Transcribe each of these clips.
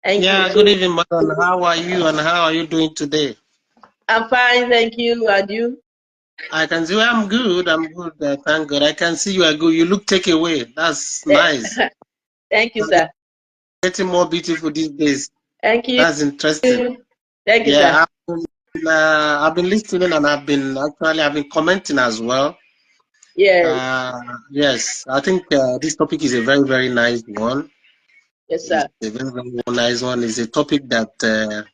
Thank Yeah, good you. evening, madam. How are you and how are you doing today? I'm fine, thank you. And you? I can see I'm good. I'm good. Thank God. I can see you are good. You look take away. That's nice. Thank you, You're sir. getting more beautiful these days. Thank you. That's interesting. Thank you, sir. Yeah, I've been listening and I've been commenting as well. Yes, Yes, I think this topic is a very, very nice one. yes, It's sir. a very, very nice one. It's a topic that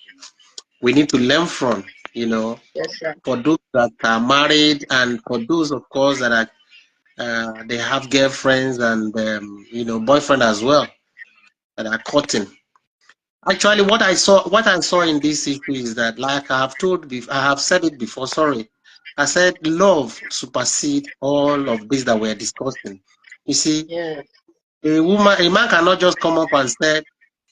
we need to learn from, you know, Yes, sir. for those that are married and for those, of course, that are they have girlfriends and boyfriend as well that are courting. Actually, what I saw in this issue is that, like I have said it before. Sorry, I said love supersede all of this that we're discussing. You see, Yes, a man cannot just come up and say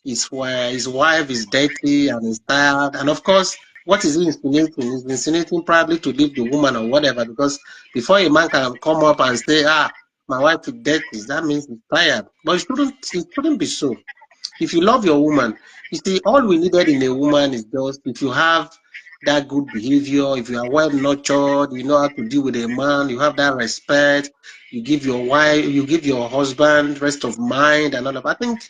his wife is dirty and is tired, and of course, what is he insinuating? He's insinuating probably to leave the woman or whatever, because before a man can come up and say, my wife is dirty, that means he's tired. But it shouldn't be so. If you love your woman, you see, all we needed in a woman is just if you have that good behavior, if you are well nurtured, you know how to deal with a man, you have that respect, you give your wife, you give your husband rest of mind and all of. I think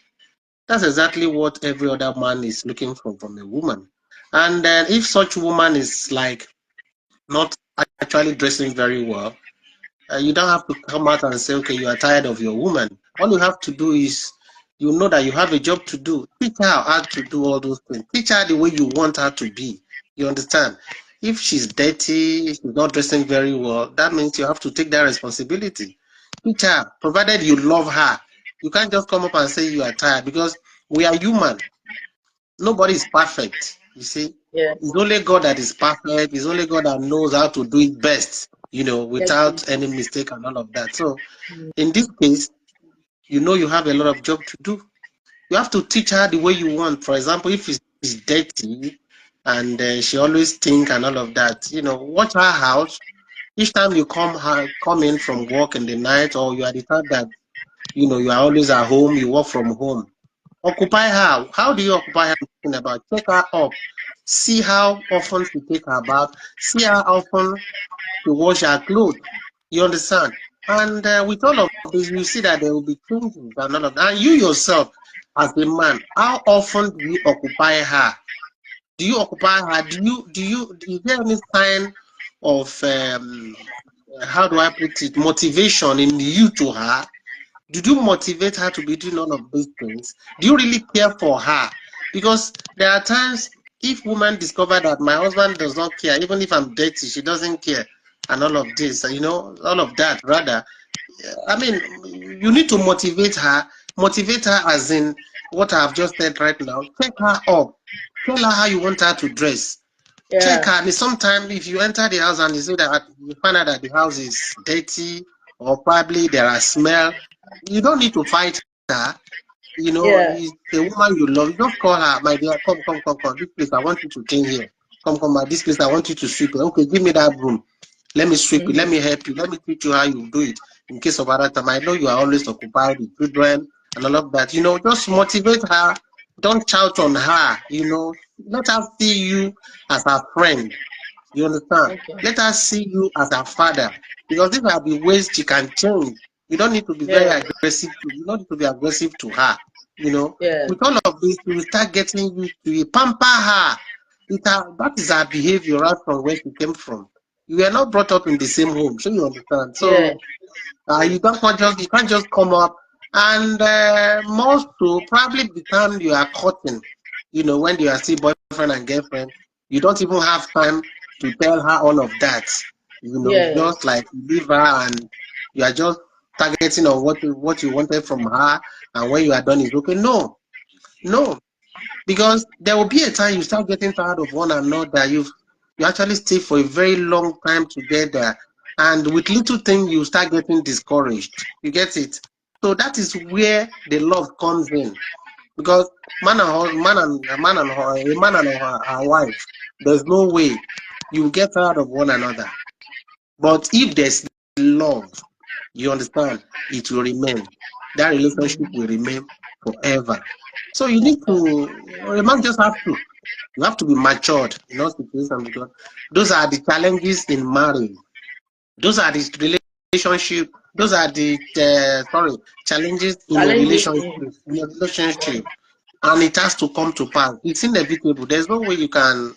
that's exactly what every other man is looking for from a woman. And then if such woman is like not actually dressing very well, you don't have to come out and say, okay, you are tired of your woman. All you have to do is, you know that you have a job to do. Teach her how to do all those things. Teach her the way you want her to be. You understand? If she's dirty, she's not dressing very well, that means you have to take that responsibility. Teach her, provided you love her. You can't just come up and say you are tired because we are human. Nobody is perfect. You see, yes, it's only God that is perfect. It's only God that knows how to do it best, yes, without please. any mistake and all of that. So in this case, you have a lot of job to do. You have to teach her the way you want. For example, if it's dirty and she always think and all of that, watch her house. Each time you come in from work in the night, or you are the type that you are always at home, you work from home. Occupy her. How do you occupy her? I'm talking about take her up. See how often she take her bath. See how often she wash her clothes. You understand? And with all of this, you see that there will be changes and all of that. And you yourself, as a man, how often do you occupy her? Do you occupy her? Is there any sign of how do I put it, motivation in you to her? Did you motivate her to be doing all of these things? Do you really care for her? Because there are times if women discover that my husband does not care, even if I'm dirty, she doesn't care, and all of this, all of that, rather. I mean, you need to motivate her as in what I've just said right now. Check her up. Tell her how you want her to dress. Check Yeah, her. And sometimes if you enter the house and you see that you find out that the house is dirty or probably there are smell, you don't need to fight her. yeah. It's a woman you love. You just call her, my dear, come, come, come, come. This place, I want you to clean here. Come, come, this place, I want you to sweep it. Okay, give me that broom. Let me sweep it. Let Mm-hmm. me help you. Let me teach you how you do it. In case of other time, I know you are always occupied with children and all of that. Just motivate her. Don't shout on her. Let her see you as her friend. You understand? Okay. Let her see you as her father. Because these are the ways she can change. You don't need to be very Yes, aggressive. You don't need to be aggressive to her. yes, With all of this, you will start getting used to it. Pamper her. That is her behavior right from where she came from. You were not brought up in the same home, so you understand. yes, So you can't just come up and most to probably the time you are courting, when you are still boyfriend and girlfriend, you don't even have time to tell her all of that. It's yes, just like you leave her and you are just targeting on what you wanted from her, and when you are done, it's okay. No, no, because there will be a time you start getting tired of one another. You actually stay for a very long time together, and with little things you start getting discouraged. You get it? So that is where the love comes in, because a man and her wife, there's no way you get tired of one another. But if there's love, you understand, it will remain. That relationship will remain forever. So you need to, a man just have to, you have to be matured in all situations, because those are the challenges in marriage. Those are the relationship. Those are the challenges in a relationship, and it has to come to pass. It's inevitable. There's no way you can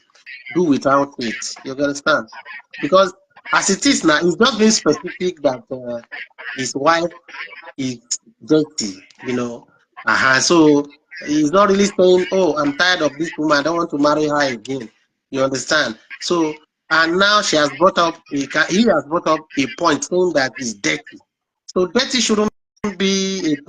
do without it. You understand? Because as it is now, it's just being specific that his wife is dirty, you know. So he's not really saying, "Oh, I'm tired of this woman. I don't want to marry her again." You understand? So, and now he has brought up a point saying that he's dirty. So dirty shouldn't be